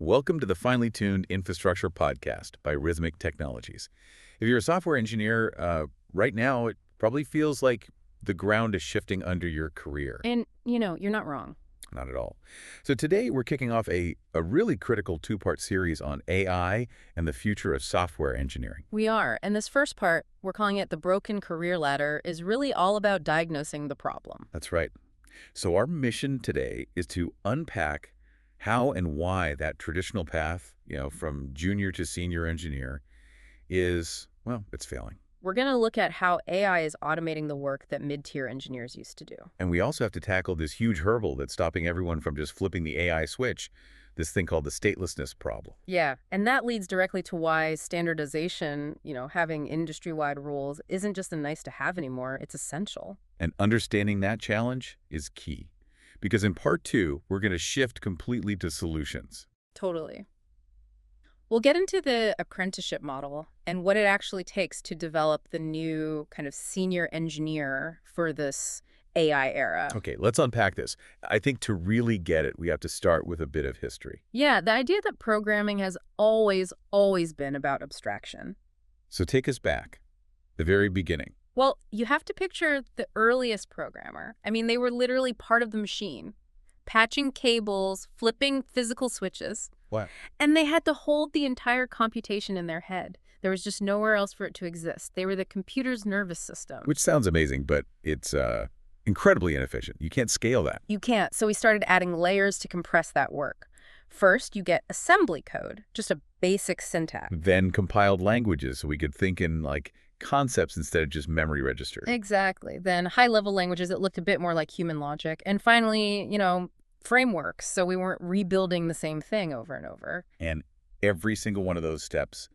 Welcome to the Finely Tuned Infrastructure Podcast by Rhythmic Technologies. If you're a software engineer, right now it probably feels like the ground is shifting under your career. And, you're not wrong. Not at all. So today we're kicking off a really critical two-part series on AI and the future of software engineering. We are. And this first part, we're calling it the broken career ladder, is really all about diagnosing the problem. That's right. So our mission today is to unpack how and why that traditional path, from junior to senior engineer is, well, it's failing. We're going to look at how AI is automating the work that mid-tier engineers used to do. And we also have to tackle this huge hurdle that's stopping everyone from just flipping the AI switch, this thing called the statelessness problem. Yeah, and that leads directly to why standardization, having industry-wide rules, isn't just a nice to have anymore, it's essential. And understanding that challenge is key. Because in part two, we're going to shift completely to solutions. Totally. We'll get into the apprenticeship model and what it actually takes to develop the new kind of senior engineer for this AI era. Okay, let's unpack this. I think to really get it, we have to start with a bit of history. Yeah, the idea that programming has always been about abstraction. So take us back, the very beginning. Well, you have to picture the earliest programmer. I mean, they were literally part of the machine, patching cables, flipping physical switches. What? And they had to hold the entire computation in their head. There was just nowhere else for it to exist. They were the computer's nervous system. Which sounds amazing, but it's incredibly inefficient. You can't scale that. You can't. So we started adding layers to compress that work. First, you get assembly code, just a basic syntax. Then compiled languages, so we could think in concepts instead of just memory registers. Exactly. Then high-level languages that looked a bit more like human logic. And finally, frameworks, so we weren't rebuilding the same thing over and over. And every single one of those steps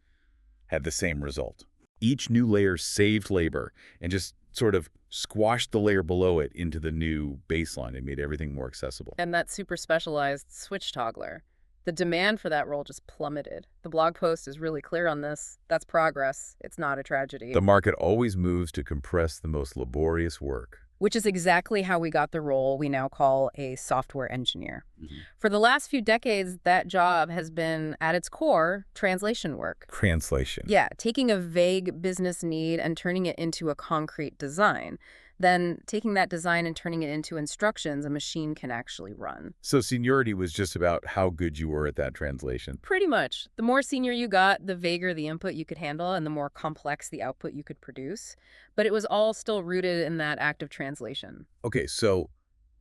had the same result. Each new layer saved labor and just sort of squashed the layer below it into the new baseline. It made everything more accessible. And that super specialized switch toggler, the demand for that role just plummeted. The blog post is really clear on this. That's progress. It's not a tragedy. The market always moves to compress the most laborious work. Which is exactly how we got the role we now call a software engineer. Mm-hmm. For the last few decades, that job has been, at its core, translation work. Translation. Yeah, taking a vague business need and turning it into a concrete design. Then taking that design and turning it into instructions a machine can actually run. So seniority was just about how good you were at that translation. Pretty much. The more senior you got, the vaguer the input you could handle and the more complex the output you could produce. But it was all still rooted in that act of translation. Okay, so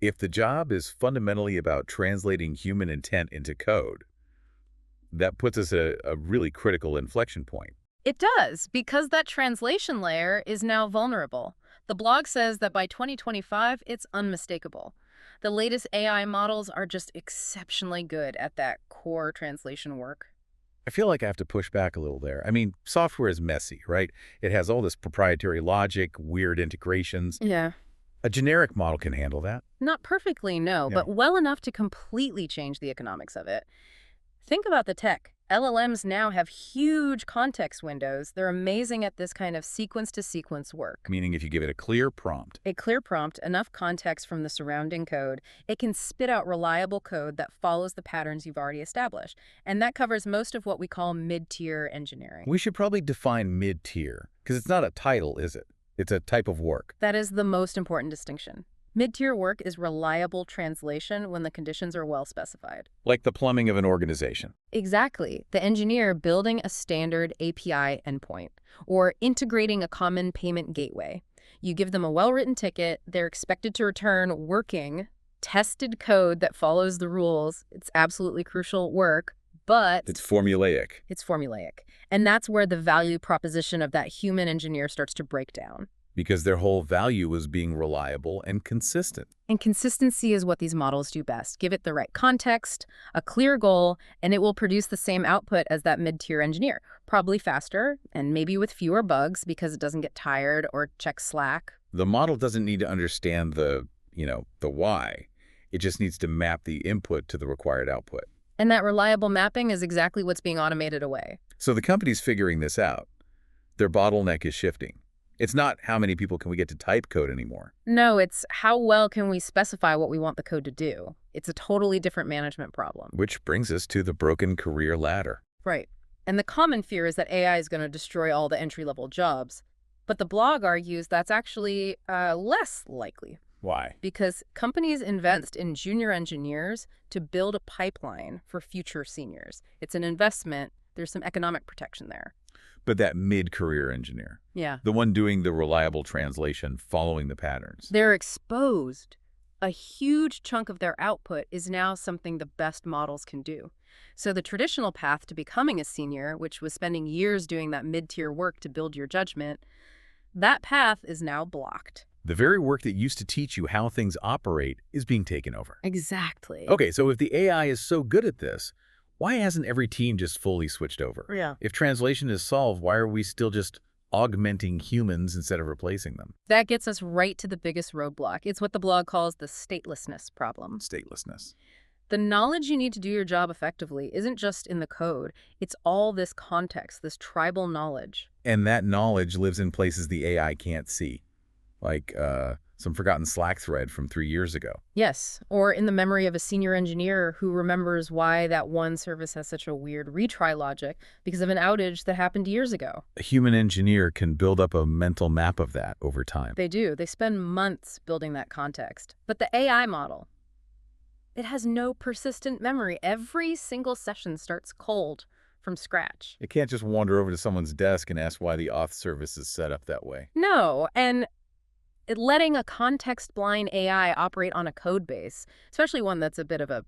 if the job is fundamentally about translating human intent into code, that puts us at a really critical inflection point. It does, because that translation layer is now vulnerable. The blog says that by 2025, it's unmistakable. The latest AI models are just exceptionally good at that core translation work. I feel like I have to push back a little there. I mean, software is messy, right? It has all this proprietary logic, weird integrations. Yeah. A generic model can handle that. Not perfectly, no, but well enough to completely change the economics of it. Think about the tech. LLMs now have huge context windows. They're amazing at this kind of sequence-to-sequence work. Meaning if you give it a clear prompt. A clear prompt, enough context from the surrounding code, it can spit out reliable code that follows the patterns you've already established. And that covers most of what we call mid-tier engineering. We should probably define mid-tier, because it's not a title, is it? It's a type of work. That is the most important distinction. Mid-tier work is reliable translation when the conditions are well specified. Like the plumbing of an organization. Exactly. The engineer building a standard API endpoint or integrating a common payment gateway. You give them a well-written ticket, they're expected to return working, tested code that follows the rules. It's absolutely crucial work, but it's formulaic. It's formulaic. And that's where the value proposition of that human engineer starts to break down. Because their whole value was being reliable and consistent. And consistency is what these models do best. Give it the right context, a clear goal, and it will produce the same output as that mid-tier engineer. Probably faster, and maybe with fewer bugs because it doesn't get tired or check Slack. The model doesn't need to understand the why. It just needs to map the input to the required output. And that reliable mapping is exactly what's being automated away. So the company's figuring this out. Their bottleneck is shifting. It's not how many people can we get to type code anymore. No, it's how well can we specify what we want the code to do. It's a totally different management problem. Which brings us to the broken career ladder. Right. And the common fear is that AI is going to destroy all the entry-level jobs. But the blog argues that's actually less likely. Why? Because companies invest in junior engineers to build a pipeline for future seniors. It's an investment. There's some economic protection there. But that mid-career engineer, Yeah. the one doing the reliable translation, following the patterns. They're exposed. A huge chunk of their output is now something the best models can do. So the traditional path to becoming a senior, which was spending years doing that mid-tier work to build your judgment, that path is now blocked. The very work that used to teach you how things operate is being taken over. Exactly. Okay, so if the AI is so good at this, why hasn't every team just fully switched over? Yeah. If translation is solved, why are we still just augmenting humans instead of replacing them? That gets us right to the biggest roadblock. It's what the blog calls the statelessness problem. Statelessness. The knowledge you need to do your job effectively isn't just in the code. It's all this context, this tribal knowledge. And that knowledge lives in places the AI can't see, like some forgotten Slack thread from 3 years ago. Yes, or in the memory of a senior engineer who remembers why that one service has such a weird retry logic because of an outage that happened years ago. A human engineer can build up a mental map of that over time. They do. They spend months building that context. But the AI model, it has no persistent memory. Every single session starts cold from scratch. It can't just wander over to someone's desk and ask why the auth service is set up that way. No, and letting a context-blind AI operate on a code base, especially one that's a bit of a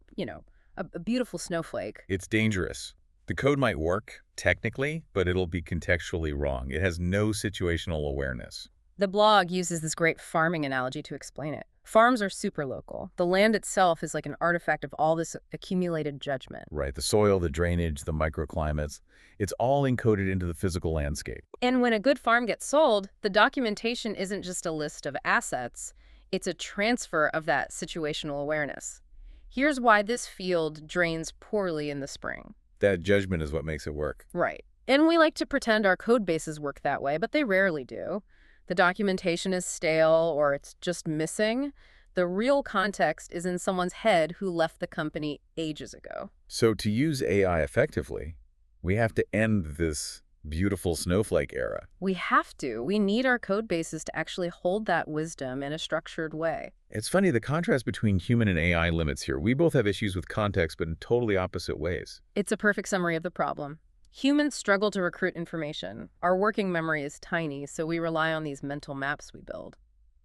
beautiful snowflake. It's dangerous. The code might work, technically, but it'll be contextually wrong. It has no situational awareness. The blog uses this great farming analogy to explain it. Farms are super local. The land itself is like an artifact of all this accumulated judgment. Right, the soil, the drainage, the microclimates, it's all encoded into the physical landscape. And when a good farm gets sold, the documentation isn't just a list of assets, it's a transfer of that situational awareness. Here's why this field drains poorly in the spring. That judgment is what makes it work. Right. And we like to pretend our code bases work that way, but they rarely do. The documentation is stale or it's just missing. The real context is in someone's head who left the company ages ago. So to use AI effectively, we have to end this beautiful snowflake era. We have to. We need our code bases to actually hold that wisdom in a structured way. It's funny, the contrast between human and AI limits here. We both have issues with context, but in totally opposite ways. It's a perfect summary of the problem. Humans struggle to recruit information. Our working memory is tiny, so we rely on these mental maps we build.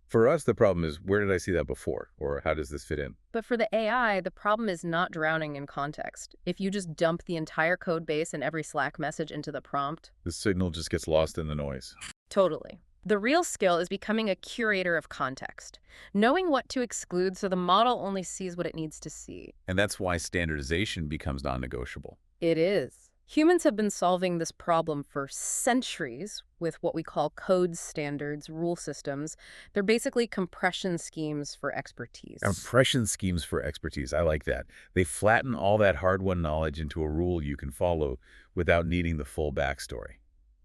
For us, the problem is, where did I see that before? Or how does this fit in? But for the AI, the problem is not drowning in context. If you just dump the entire code base and every Slack message into the prompt, The signal just gets lost in the noise. totally. The real skill is becoming a curator of context, knowing what to exclude so the model only sees what it needs to see. And that's why standardization becomes non-negotiable. It is. Humans have been solving this problem for centuries with what we call code standards, rule systems. They're basically compression schemes for expertise. Compression schemes for expertise, I like that. They flatten all that hard-won knowledge into a rule you can follow without needing the full backstory.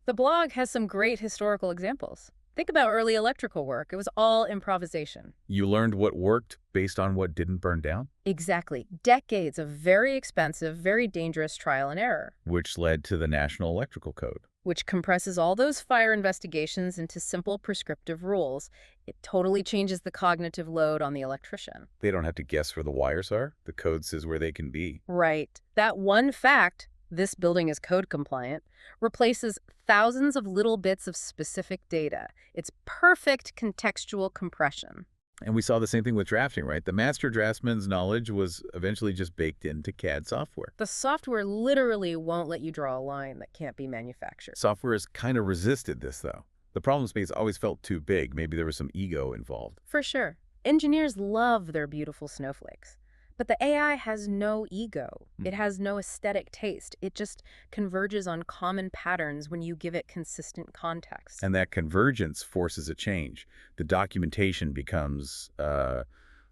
The blog has some great historical examples. Think about early electrical work. It was all improvisation. You learned what worked based on what didn't burn down, Exactly. Decades of very expensive, very dangerous trial and error, which led to the National Electrical Code. which compresses all those fire investigations into simple prescriptive rules. It totally changes the cognitive load on the electrician. They don't have to guess where the wires are. The code says where they can be. Right. That one fact, this building is code compliant, replaces thousands of little bits of specific data. It's perfect contextual compression. And we saw the same thing with drafting, right? The master draftsman's knowledge was eventually just baked into CAD software. The software literally won't let you draw a line that can't be manufactured. Software has kind of resisted this, though. The problem space always felt too big. Maybe there was some ego involved. For sure. Engineers love their beautiful snowflakes. But the AI has no ego. It has no aesthetic taste. It just converges on common patterns when you give it consistent context. And that convergence forces a change. The documentation becomes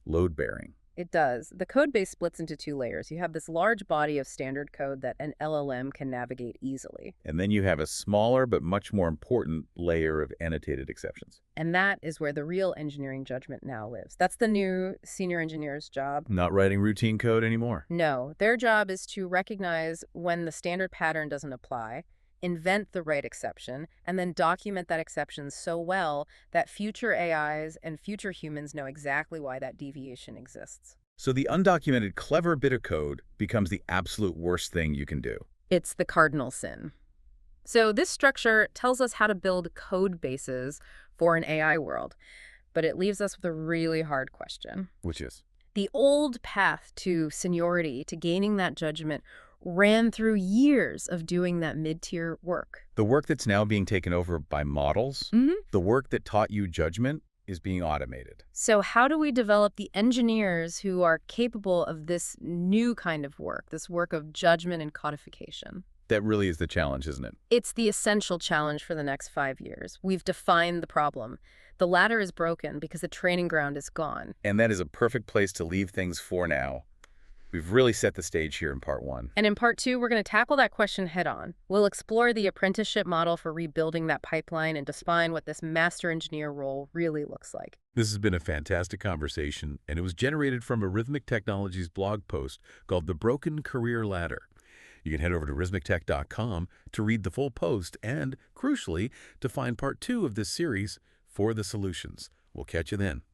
load-bearing. It does. The code base splits into two layers. You have this large body of standard code that an LLM can navigate easily. And then you have a smaller but much more important layer of annotated exceptions. And that is where the real engineering judgment now lives. That's the new senior engineer's job. Not writing routine code anymore. No, their job is to recognize when the standard pattern doesn't apply, invent the right exception, and then document that exception so well that future AIs and future humans know exactly why that deviation exists. So the undocumented clever bit of code becomes the absolute worst thing you can do. It's the cardinal sin. So this structure tells us how to build code bases for an AI world, but it leaves us with a really hard question. Which is? The old path to seniority, to gaining that judgment, ran through years of doing that mid-tier work. The work that's now being taken over by models, the work that taught you judgment, is being automated. So how do we develop the engineers who are capable of this new kind of work, this work of judgment and codification? That really is the challenge, isn't it? It's the essential challenge for the next 5 years. We've defined the problem. The ladder is broken because the training ground is gone. And that is a perfect place to leave things for now. We've really set the stage here in part 1. And in part 2, we're going to tackle that question head on. We'll explore the apprenticeship model for rebuilding that pipeline and define what this master engineer role really looks like. This has been a fantastic conversation, and it was generated from a Rhythmic Technologies blog post called The Broken Career Ladder. You can head over to rhythmictech.com to read the full post and, crucially, to find part 2 of this series, For the Solutions. We'll catch you then.